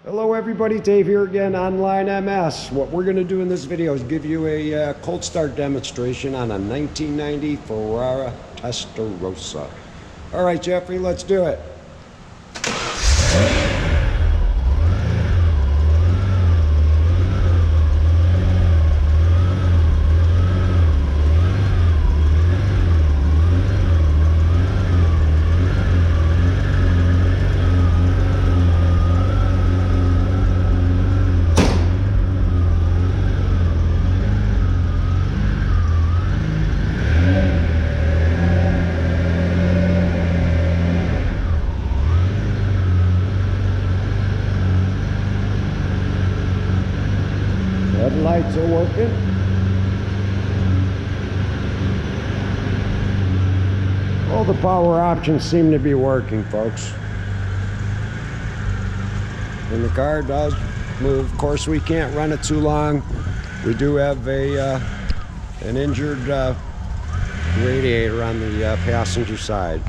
Hello everybody, Dave here again, Online MS. What we're going to do in this video is give you a cold start demonstration on a 1990 Ferrari Testarossa. All right, Jeffrey, let's do it. Headlights are working. All the power options seem to be working, folks. And the car does move. Of course, we can't run it too long. We do have an injured radiator on the passenger side.